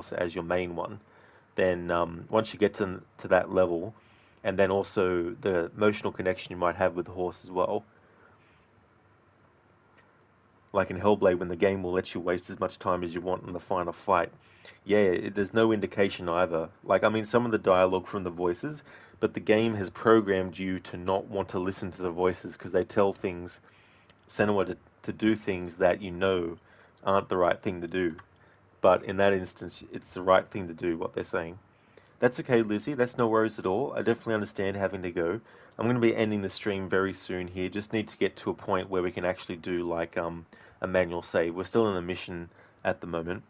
horse as your main one, then once you get to that level, and then also the emotional connection you might have with the horse as well, like in Hellblade, when the game will let you waste as much time as you want in the final fight. Yeah, there's no indication either. Like, I mean, some of the dialogue from the voices, but the game has programmed you to not want to listen to the voices because they tell things, Senua to do things that you know aren't the right thing to do. But in that instance, it's the right thing to do, what they're saying. That's okay, Lizzie. That's no worries at all. I definitely understand having to go. I'm going to be ending the stream very soon here. Just need to get to a point where we can actually do like a manual save. We're still in a mission at the moment.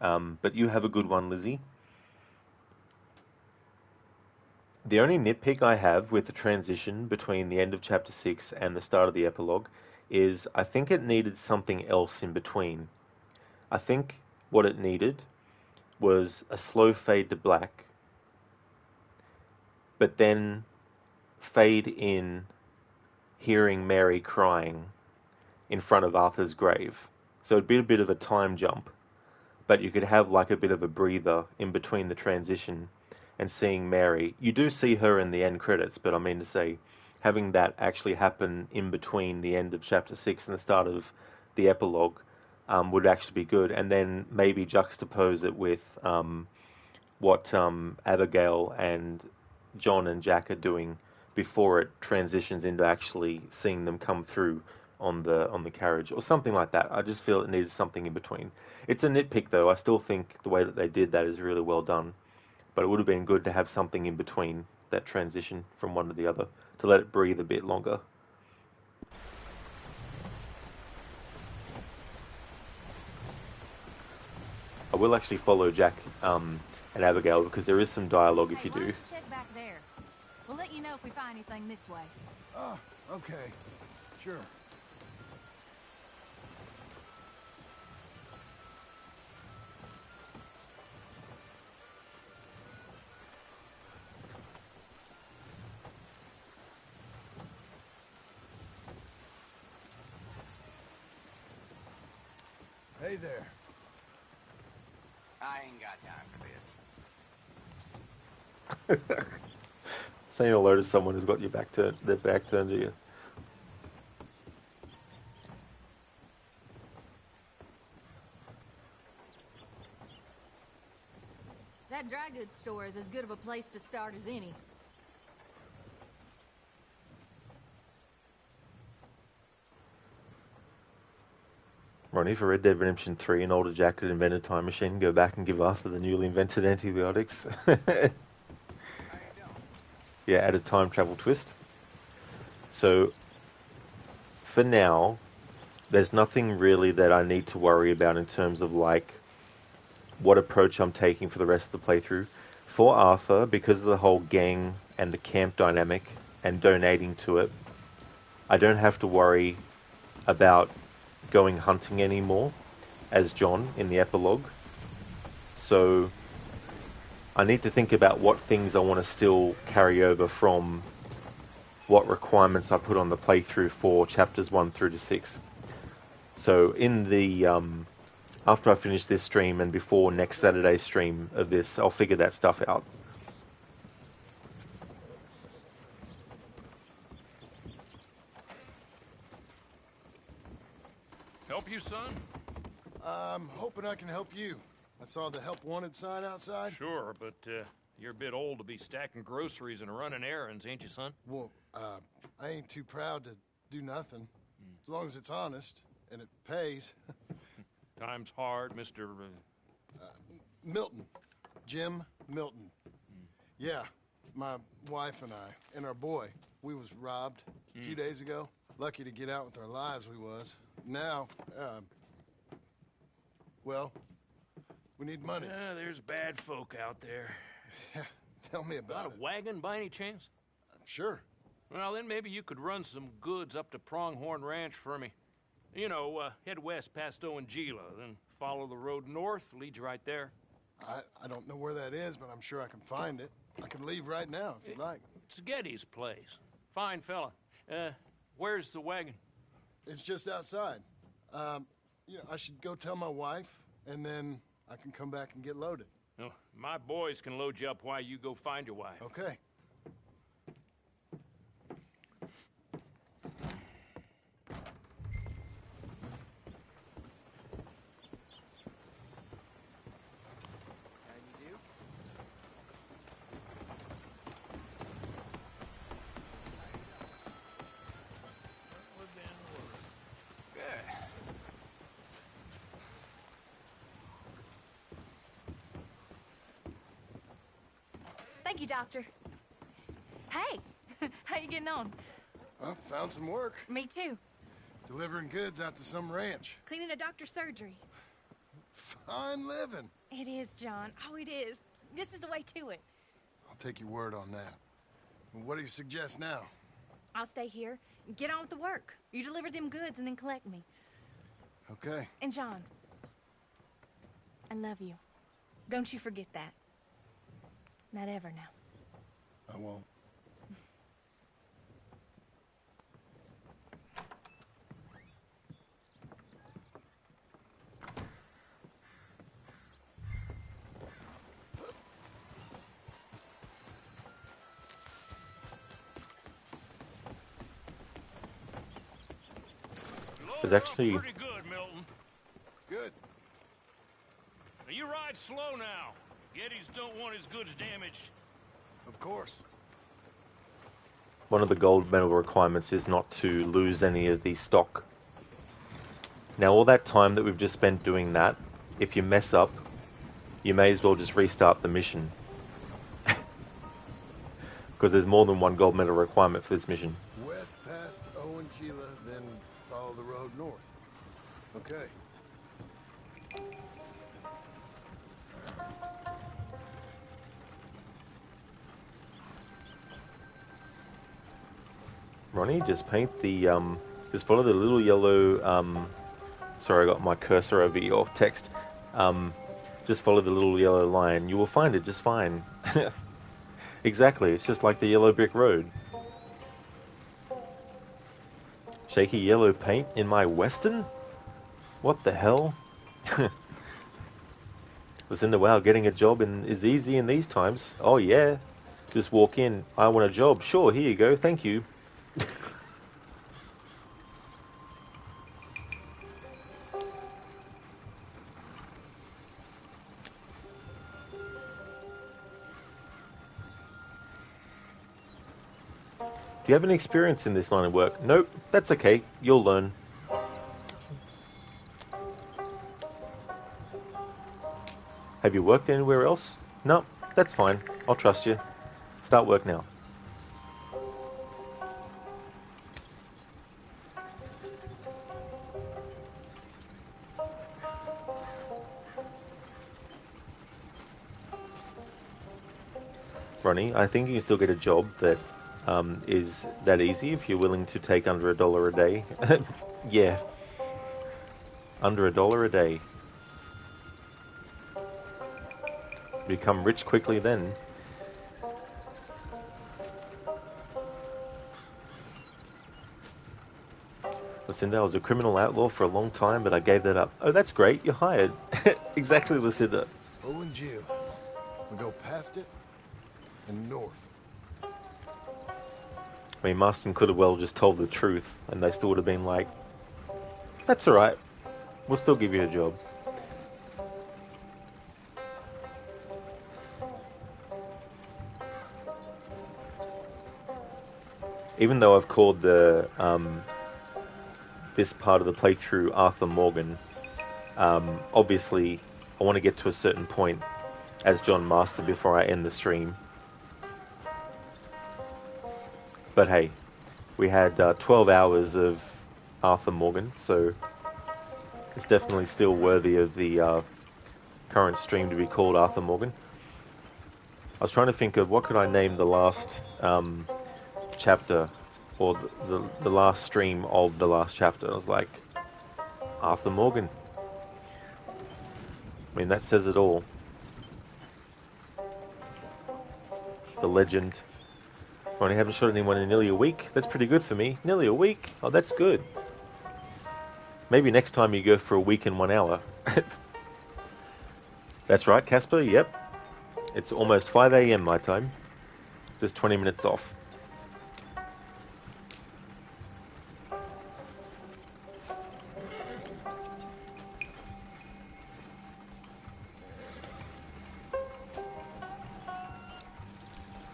But you have a good one, Lizzie. The only nitpick I have with the transition between the end of chapter 6 and the start of the epilogue is I think it needed something else in between. I think what it needed was a slow fade to black, but then fade in hearing Mary crying in front of Arthur's grave. So it'd be a bit of a time jump, but you could have like a bit of a breather in between the transition and seeing Mary. You do see her in the end credits, but I mean to say, having that actually happen in between the end of chapter 6 and the start of the epilogue would actually be good. And then maybe juxtapose it with what Abigail and John and Jack are doing before it transitions into actually seeing them come through on the carriage or something like that. I just feel it needed something in between. It's a nitpick though. I still think the way that they did that is really well done. But it would have been good to have something in between that transition from one to the other to let it breathe a bit longer. I will actually follow Jack and Abigail because there is some dialogue if you do. Check back there. We'll let you know if we find anything this way. Oh, okay. Sure. Hey there. I ain't got time for this. Saying hello to someone who's got their back turned to you. That dry goods store is as good of a place to start as any. Ronnie, for Red Dead Redemption 3, an older Jack could invent a time machine, go back and give Arthur the newly invented antibiotics. Yeah, add a time travel twist. So, for now, there's nothing really that I need to worry about in terms of, like, what approach I'm taking for the rest of the playthrough. For Arthur, because of the whole gang and the camp dynamic and donating to it, I don't have to worry about going hunting anymore as John in the epilogue. So I need to think about what things I want to still carry over from what requirements I put on the playthrough for chapters 1 through to 6. So in the after I finish this stream and before next Saturday's stream of this, I'll figure that stuff out. Help you, son? I'm hoping I can help you. I saw the help wanted sign outside. Sure, but you're a bit old to be stacking groceries and running errands, ain't you, son? Well, I ain't too proud to do nothing. As long as it's honest and it pays. Time's hard, Mr. Milton. Jim Milton. Yeah, my wife and I, and our boy, we was robbed a few days ago. Lucky to get out with our lives, we was. Now, well, we need money. There's bad folk out there. Tell me about Got it. a wagon by any chance? Sure. Well, then maybe you could run some goods up to Pronghorn Ranch for me. You know, head west past Gila, then follow the road north, lead you right there. I don't know where that is, but I'm sure I can find it. I can leave right now if you'd like. It's Getty's place. Fine fella. Where's the wagon? It's just outside. You know, I should go tell my wife, and then I can come back and get loaded. No, my boys can load you up while you go find your wife. Okay. Thank you, Doctor. Hey, how you getting on? I found some work. Me too. Delivering goods out to some ranch. Cleaning a doctor's surgery. Fine living. It is, John. Oh, it is. This is the way to it. I'll take your word on that. What do you suggest now? I'll stay here. Get on with the work. You deliver them goods and then collect me. Okay. And John, I love you. Don't you forget that. Not ever now. I won't. There's actually... Pretty good, Milton. Good. Now you ride slow now. Yetis don't want his goods damaged. Of course. One of the gold medal requirements is not to lose any of the stock. Now, all that time that we've just spent doing that, if you mess up, you may as well just restart the mission. Because there's more than one gold medal requirement for this mission. West past Owen Gila, then follow the road north. Okay. Ronnie, just paint the, just follow the little yellow, sorry, I got my cursor over your text. Just follow the little yellow line. You will find it just fine. Exactly, it's just like the yellow brick road. Shaky yellow paint in my Western? What the hell? Lucinda, wow, getting a job is easy in these times. Oh yeah, just walk in, I want a job. Sure, here you go, thank you. Do you have any experience in this line of work? Nope, that's okay, you'll learn. Have you worked anywhere else? No, that's fine, I'll trust you. Start work now. Ronnie, I think you can still get a job that is that easy if you're willing to take under $1 a day. Yeah. Under $1 a day. Become rich quickly then. Lucinda, I was a criminal outlaw for a long time, but I gave that up. Oh, that's great. You're hired. Exactly, Lucinda. Owen Gila. We go past it and north. I mean, Marston could have well just told the truth, and they still would have been like, that's alright. We'll still give you a job. Even though I've called the this part of the playthrough Arthur Morgan, obviously I want to get to a certain point as John Marston before I end the stream. But hey, we had 12 hours of Arthur Morgan, so it's definitely still worthy of the current stream to be called Arthur Morgan. I was trying to think of what could I name the last chapter, or the last stream of the last chapter. I was like, Arthur Morgan. I mean, that says it all. The legend. I only haven't shot anyone in nearly a week. That's pretty good for me. Nearly a week? Oh, that's good. Maybe next time you go for a week and 1 hour. That's right, Casper, yep. It's almost 5 a.m. my time. Just 20 minutes off.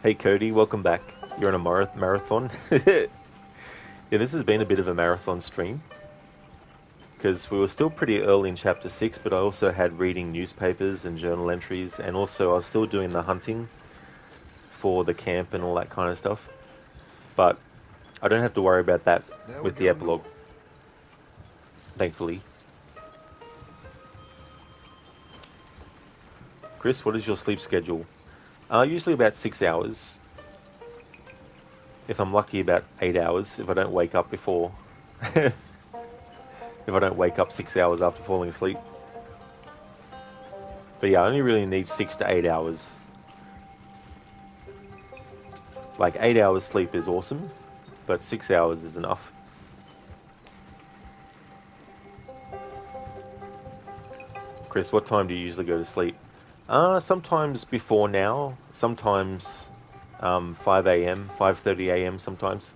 Hey Cody, welcome back. You're on a marathon. Yeah, this has been a bit of a marathon stream. Because we were still pretty early in Chapter 6, but I also had reading newspapers and journal entries, and also I was still doing the hunting for the camp and all that kind of stuff. But I don't have to worry about that with the epilogue, thankfully. Chris, what is your sleep schedule? Usually about 6 hours. If I'm lucky, about 8 hours, if I don't wake up before. If I don't wake up 6 hours after falling asleep. But yeah, I only really need 6 to 8 hours. Like 8 hours sleep is awesome, but 6 hours is enough. Chris, what time do you usually go to sleep? Sometimes before now, sometimes 5 a.m., 5:30 a.m. sometimes.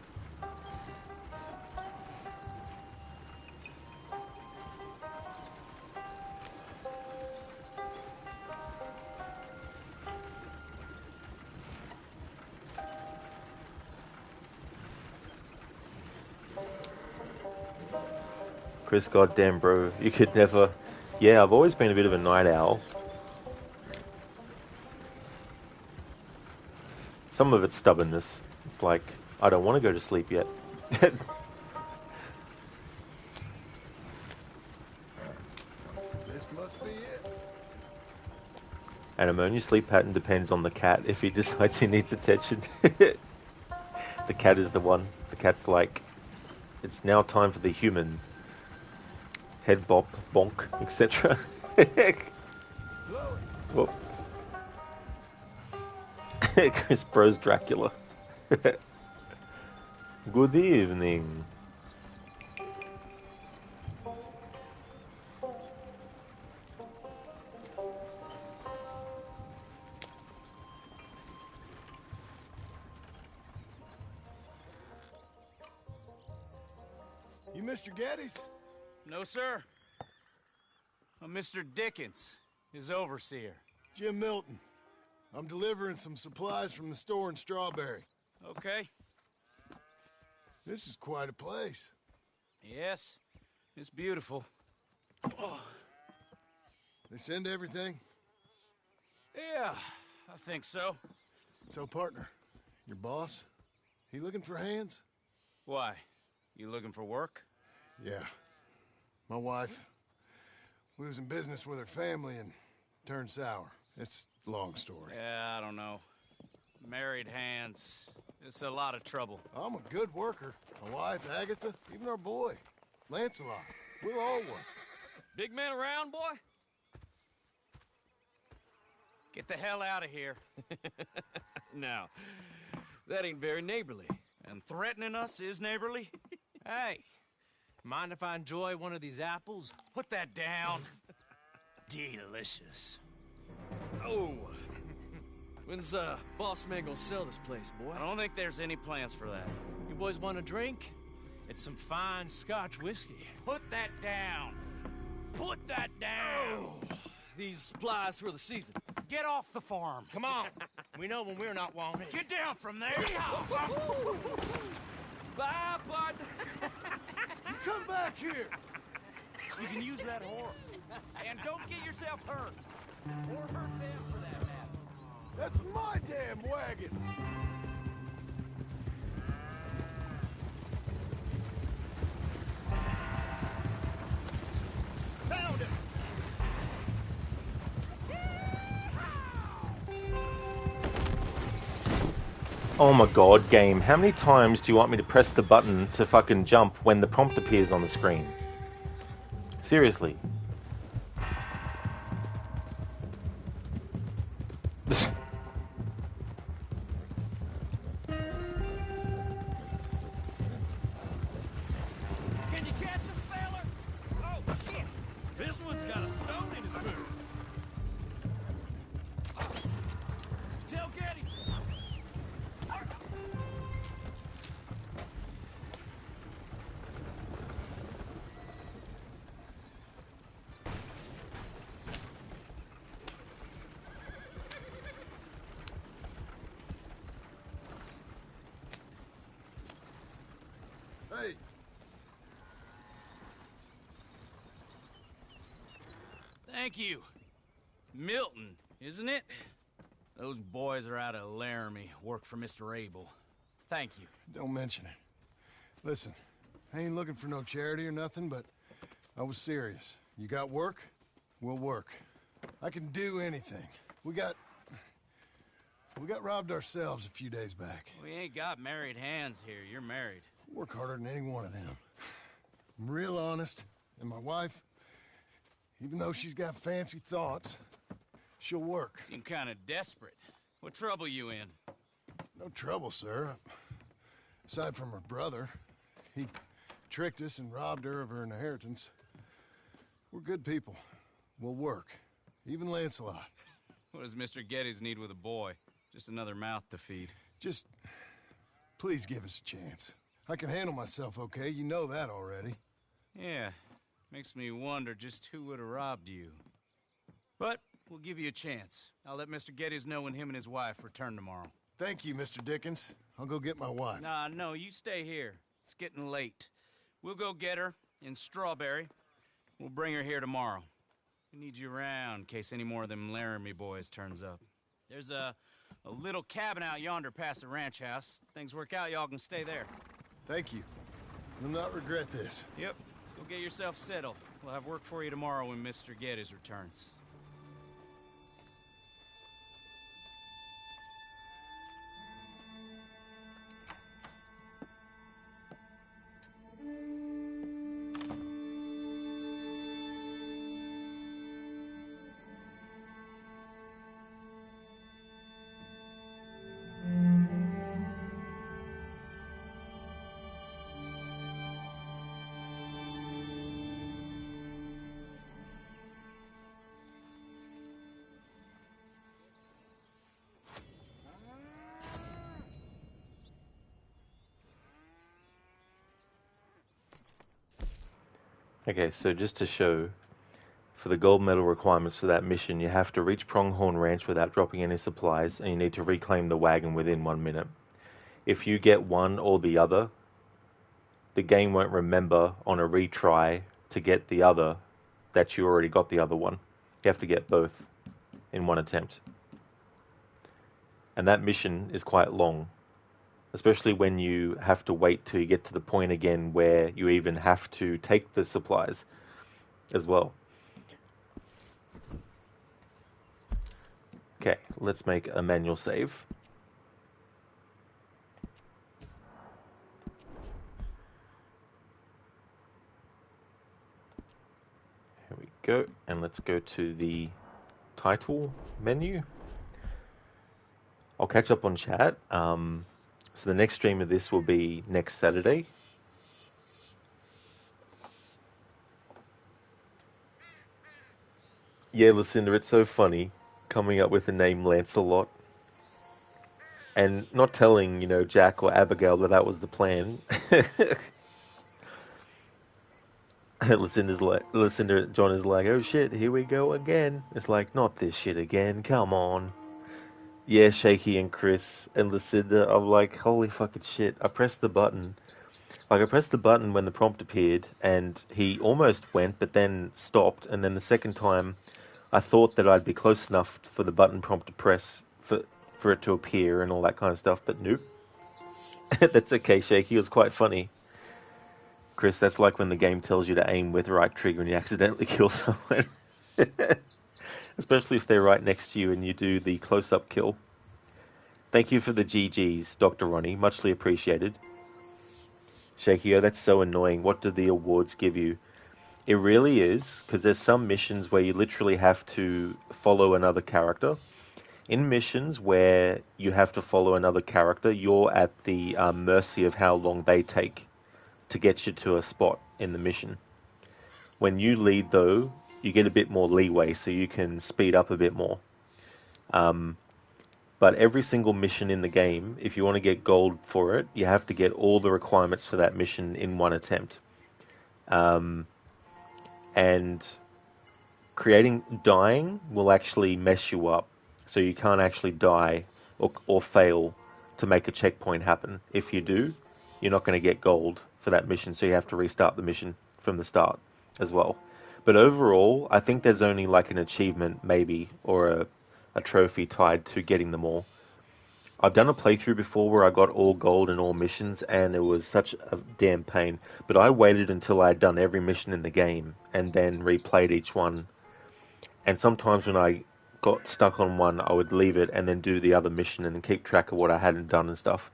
Chris, goddamn bro, you could never... Yeah, I've always been a bit of a night owl. Some of it's stubbornness. It's like, I don't want to go to sleep yet. This must be it. And Ammonia's sleep pattern depends on the cat if he decides he needs attention. The cat is the one. The cat's like, it's now time for the human. Head bop, bonk, etc. Whoop. Chris Bros Dracula. Good evening. You Mr. Geddes? No, sir. I'm Mr. Dickens, his overseer. Jim Milton. I'm delivering some supplies from the store in Strawberry. Okay. This is quite a place. Yes, it's beautiful. They send everything? Yeah, I think so. So, partner, your boss, he looking for hands? Why? You looking for work? Yeah. My wife, we was in business with her family and turned sour. It's a long story. Yeah, I don't know. Married hands. It's a lot of trouble. I'm a good worker. My wife, Agatha, even our boy, Lancelot. We'll all work. Big man around, boy? Get the hell out of here. Now, that ain't very neighborly. And threatening us is neighborly? Hey, mind if I enjoy one of these apples? Put that down. Delicious. Oh, When's boss man gonna sell this place, boy? I don't think there's any plans for that. You boys want a drink? It's some fine Scotch whiskey. Put that down. Put that down. These supplies for the season. Get off the farm. Come on. We know when we're not wanted. Get down from there. Bye, bud. You come back here! You can use that horse. And don't get yourself hurt. Or hurt them for that matter. That's my damn wagon! Found him! Oh my god, game. How many times do you want me to press the button to fucking jump when the prompt appears on the screen? Seriously. Can you catch us, sailor? Oh, shit. This one's got a stone in his boot. Hey, Thank you. Milton, isn't it? Those boys are out of Laramie, work for Mr. Abel. Thank you. don't mention it. Listen, I ain't looking for no charity or nothing, but I was serious. You got work? We'll work. I can do anything. We got robbed ourselves a few days back. We ain't got married hands here. You're married. Work harder than any one of them. I'm real honest, and my wife, even though she's got fancy thoughts, she'll work. Seem kind of desperate. What trouble you in? No trouble, sir. Aside from her brother, he tricked us and robbed her of her inheritance. We're good people. We'll work. Even Lancelot. What does Mr. Geddes need with a boy? Just another mouth to feed. Just, please give us a chance. I can handle myself okay, you know that already. Yeah, makes me wonder just who would have robbed you. But we'll give you a chance. I'll let Mr. Geddes know when him and his wife return tomorrow. Thank you, Mr. Dickens. I'll go get my wife. Nah, no, you stay here. It's getting late. We'll go get her in Strawberry. We'll bring her here tomorrow. We need you around in case any more of them Laramie boys turns up. There's a little cabin out yonder past the ranch house. Things work out, y'all can stay there. Thank you. You'll not regret this. Yep, go get yourself settled. We'll have work for you tomorrow when Mr. Geddes returns. Okay, so just to show, for the gold medal requirements for that mission, you have to reach Pronghorn Ranch without dropping any supplies, and you need to reclaim the wagon within 1 minute. If you get one or the other, the game won't remember on a retry to get the other that you already got the other one. You have to get both in one attempt. And that mission is quite long, especially when you have to wait till you get to the point again where you even have to take the supplies as well. Okay, let's make a manual save. Here we go, and let's go to the title menu. I'll catch up on chat. So the next stream of this will be next Saturday. Yeah, Lucinda, it's so funny coming up with the name Lancelot and not telling, Jack or Abigail that was the plan. John is like, oh shit, here we go again. It's like, not this shit again, come on. Yeah, Shaky and Chris and Lucinda, I'm like, holy fucking shit. I pressed the button. I pressed the button when the prompt appeared, and he almost went, but then stopped. And then the second time, I thought that I'd be close enough for the button prompt to press for it to appear and all that kind of stuff, but nope. That's okay, Shaky. It was quite funny. Chris, that's like when the game tells you to aim with the right trigger and you accidentally kill someone. Especially if they're right next to you and you do the close-up kill. Thank you for the GGs, Dr. Ronnie. Muchly appreciated. Shaky, oh, that's so annoying. What do the awards give you? It really is, because there's some missions where you literally have to follow another character. In missions where you have to follow another character, you're at the mercy of how long they take to get you to a spot in the mission. When you lead, though, you get a bit more leeway, so you can speed up a bit more. But every single mission in the game, if you want to get gold for it, you have to get all the requirements for that mission in one attempt. And dying will actually mess you up, so you can't actually die or fail to make a checkpoint happen. If you do, you're not going to get gold for that mission, so you have to restart the mission from the start as well. But overall, I think there's only like an achievement maybe, or a trophy tied to getting them all. I've done a playthrough before where I got all gold in all missions, and it was such a damn pain. But I waited until I had done every mission in the game, and then replayed each one. And sometimes when I got stuck on one, I would leave it and then do the other mission and keep track of what I hadn't done and stuff.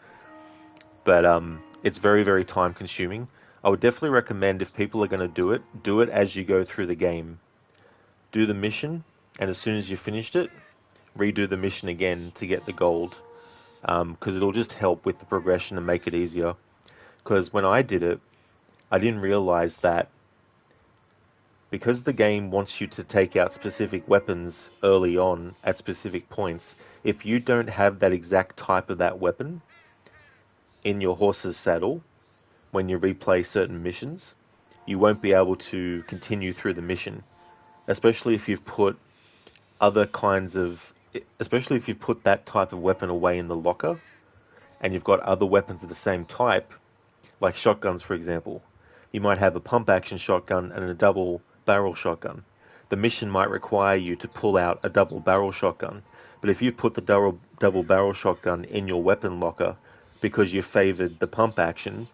But it's very, very time consuming. I would definitely recommend, if people are going to do it as you go through the game. Do the mission, and as soon as you finished it, redo the mission again to get the gold. Because it'll just help with the progression and make it easier. Because when I did it, I didn't realize that because the game wants you to take out specific weapons early on at specific points, if you don't have that exact type of that weapon in your horse's saddle when you replay certain missions, you won't be able to continue through the mission. Especially if you've put especially if you've put that type of weapon away in the locker, and you've got other weapons of the same type, like shotguns, for example. You might have a pump-action shotgun and a double-barrel shotgun. The mission might require you to pull out a double-barrel shotgun, but if you put the double-barrel shotgun in your weapon locker because you favored the pump-action,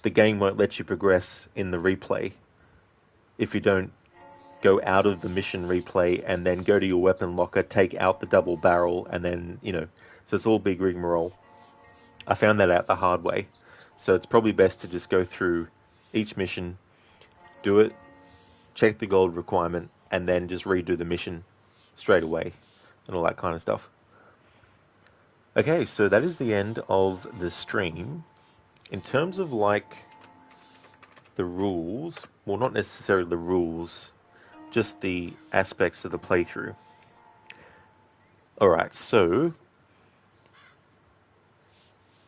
the game won't let you progress in the replay if you don't go out of the mission replay and then go to your weapon locker, take out the double barrel, and then, so it's all big rigmarole. I found that out the hard way. So it's probably best to just go through each mission, do it, check the gold requirement, and then just redo the mission straight away, and all that kind of stuff. Okay, so that is the end of the stream. In terms of like the rules, well, not necessarily the rules, just the aspects of the playthrough. Alright, so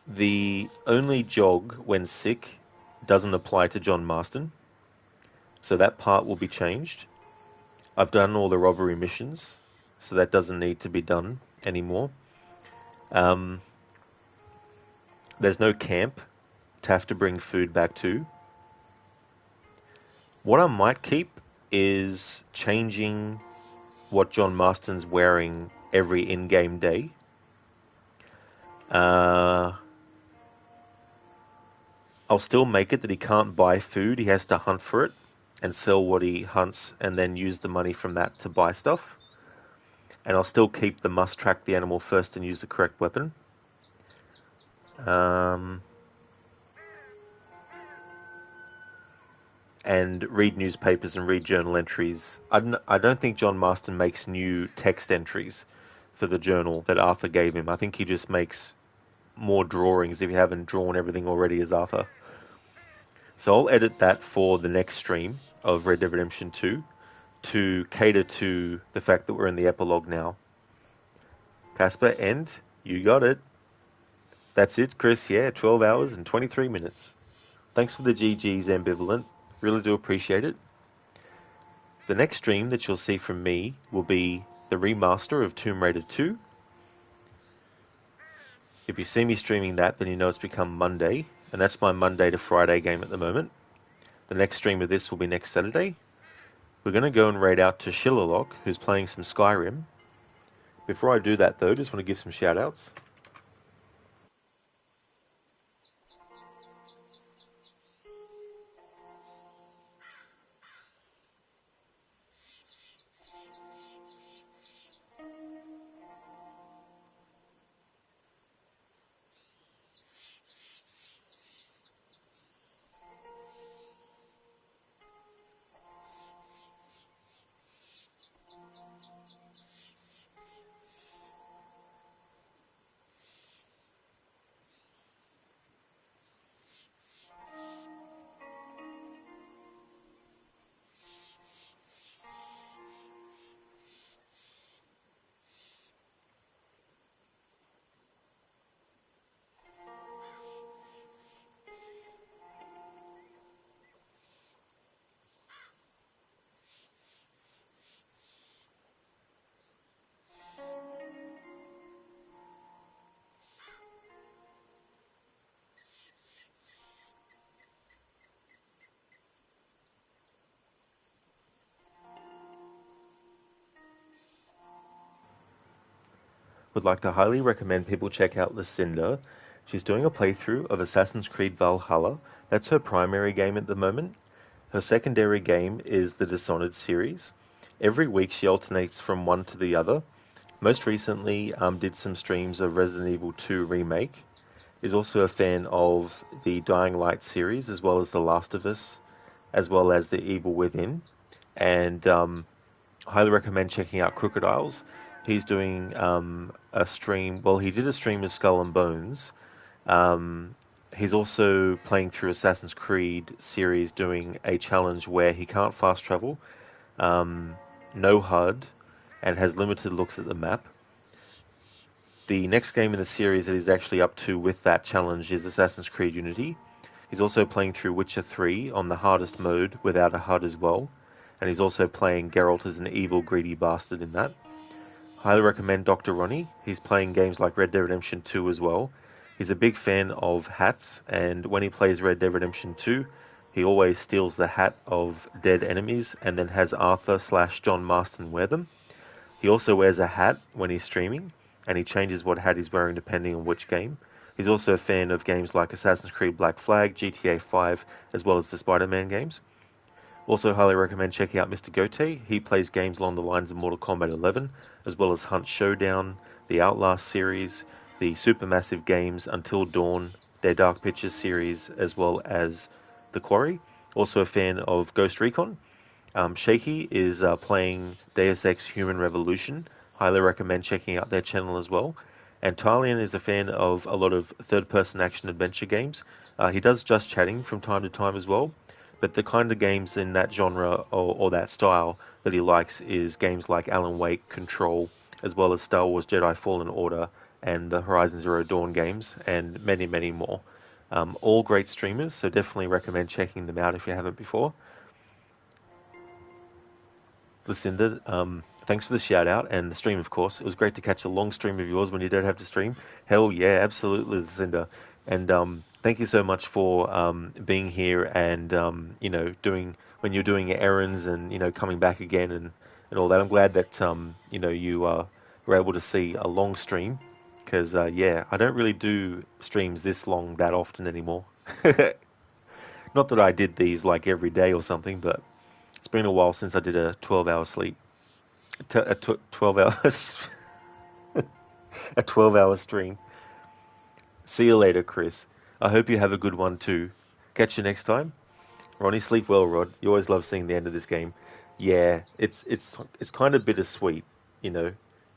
the only jog when sick doesn't apply to John Marston, so that part will be changed. I've done all the robbery missions, so that doesn't need to be done anymore. There's no camp to have to bring food back to. What I might keep is changing what John Marston's wearing every in-game day. I'll still make it that he can't buy food, he has to hunt for it and sell what he hunts and then use the money from that to buy stuff. And I'll still keep the must track the animal first and use the correct weapon. And read newspapers and read journal entries. I don't think John Marston makes new text entries for the journal that Arthur gave him. I think he just makes more drawings if you haven't drawn everything already as Arthur. So I'll edit that for the next stream of Red Dead Redemption 2 to cater to the fact that we're in the epilogue now. Casper, end. You got it. That's it, Chris. Yeah, 12 hours and 23 minutes. Thanks for the GG's, Ambivalent. Really do appreciate it. The next stream that you'll see from me will be the remaster of Tomb Raider 2. If you see me streaming that, then you know it's become Monday, and that's my Monday to Friday game at the moment. The next stream of this will be next Saturday. We're going to go and raid out to Shillerlock, who's playing some Skyrim. Before I do that, though, just want to give some shout-outs. would like to highly recommend people check out Lucinda. She's doing a playthrough of Assassin's Creed Valhalla. That's her primary game at the moment. Her secondary game is the Dishonored series. Every week she alternates from one to the other. Most recently did some streams of Resident Evil 2 Remake. Is also a fan of the Dying Light series, as well as The Last of Us, as well as The Evil Within. And highly recommend checking out Crocodiles. He's doing a stream. Well, he did a stream of Skull and Bones. He's also playing through Assassin's Creed series, doing a challenge where he can't fast travel, no HUD, and has limited looks at the map. The next game in the series that he's actually up to with that challenge is Assassin's Creed Unity. He's also playing through Witcher 3 on the hardest mode without a HUD as well. And he's also playing Geralt as an evil, greedy bastard in that. Highly recommend Dr. Ronnie. He's playing games like Red Dead Redemption 2 as well. He's a big fan of hats, and when he plays Red Dead Redemption 2, he always steals the hat of dead enemies and then has Arthur/John Marston wear them. He also wears a hat when he's streaming, and he changes what hat he's wearing depending on which game. He's also a fan of games like Assassin's Creed Black Flag, GTA 5, as well as the Spider-Man games. Also highly recommend checking out Mr. Gote. He plays games along the lines of Mortal Kombat 11, as well as Hunt Showdown, the Outlast series, the Supermassive games Until Dawn, their Dark Pictures series, as well as The Quarry. Also a fan of Ghost Recon. Shaky is playing Deus Ex Human Revolution. Highly recommend checking out their channel as well. And Talian is a fan of a lot of third-person action-adventure games. He does Just Chatting from time to time as well. But the kind of games in that genre or that style that he likes is games like Alan Wake, Control, as well as Star Wars Jedi Fallen Order and the Horizon Zero Dawn games, and many, many more. All great streamers, so definitely recommend checking them out if you haven't before. Lucinda, thanks for the shout out and the stream, of course. It was great to catch a long stream of yours when you don't have to stream. Hell yeah, absolutely, Lucinda. And thank you so much for being here and doing when you're doing your errands and coming back again and all that. I'm glad that you were able to see a long stream because I don't really do streams this long that often anymore. Not that I did these like every day or something, but it's been a while since I did a 12-hour sleep. 12 hours. A 12-hour stream. See you later, Chris. I hope you have a good one too. Catch you next time. Ronnie, sleep well, Rod. You always love seeing the end of this game. Yeah, it's kind of bittersweet,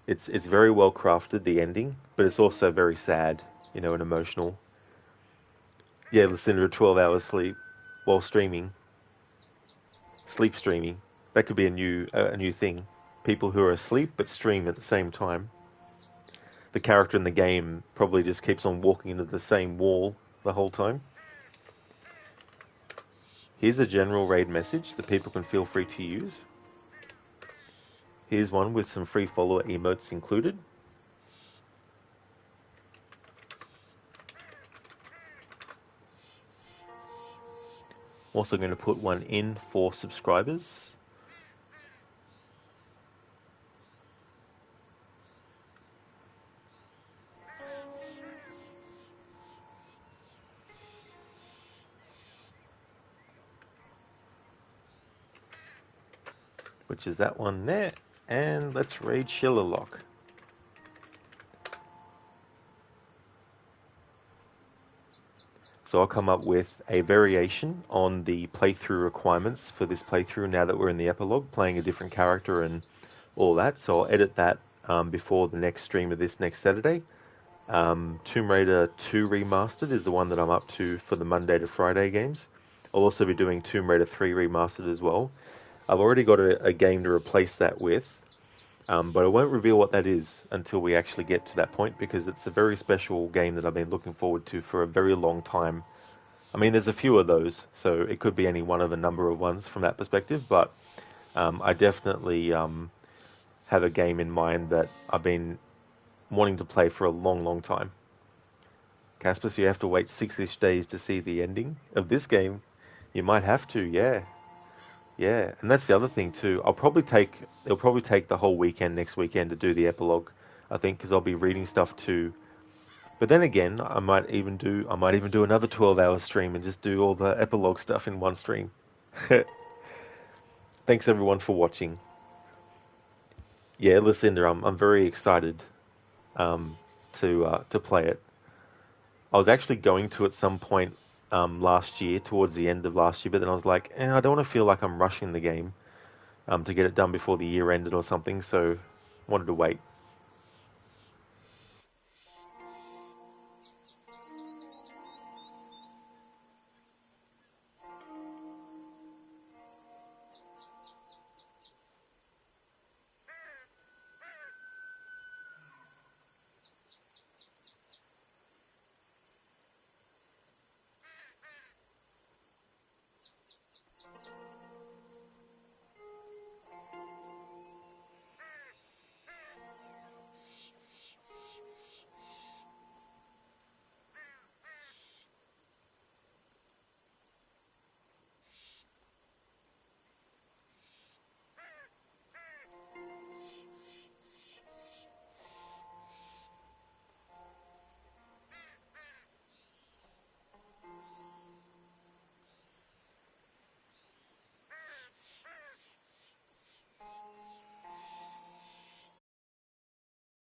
It's very well crafted, the ending, but it's also very sad, and emotional. Yeah, listen to a 12-hour sleep while streaming. Sleep streaming. That could be a new thing. People who are asleep but stream at the same time. The character in the game probably just keeps on walking into the same wall the whole time. Here's a general raid message that people can feel free to use. Here's one with some free follower emotes included. Also going to put one in for subscribers. Which is that one there. And let's raid Epilogue. So I'll come up with a variation on the playthrough requirements for this playthrough now that we're in the epilogue, playing a different character and all that. So I'll edit that before the next stream of this next Saturday. Tomb Raider 2 Remastered is the one that I'm up to for the Monday to Friday games. I'll also be doing Tomb Raider 3 Remastered as well. I've already got a game to replace that with, but I won't reveal what that is until we actually get to that point, because it's a very special game that I've been looking forward to for a very long time. I mean, there's a few of those, so it could be any one of a number of ones from that perspective, but I definitely have a game in mind that I've been wanting to play for a long, long time. Casper, so you have to wait 6-ish days to see the ending of this game. You might have to, yeah. Yeah, and that's the other thing too. It'll probably take the whole weekend next weekend to do the epilogue. I think, because I'll be reading stuff too. But then again, I might even do another 12-hour stream and just do all the epilogue stuff in one stream. Thanks everyone for watching. Yeah, Lucinda, I'm very excited to play it. I was actually going to at some point last year, towards the end of last year, but then I was like, I don't want to feel like I'm rushing the game to get it done before the year ended or something, so wanted to wait.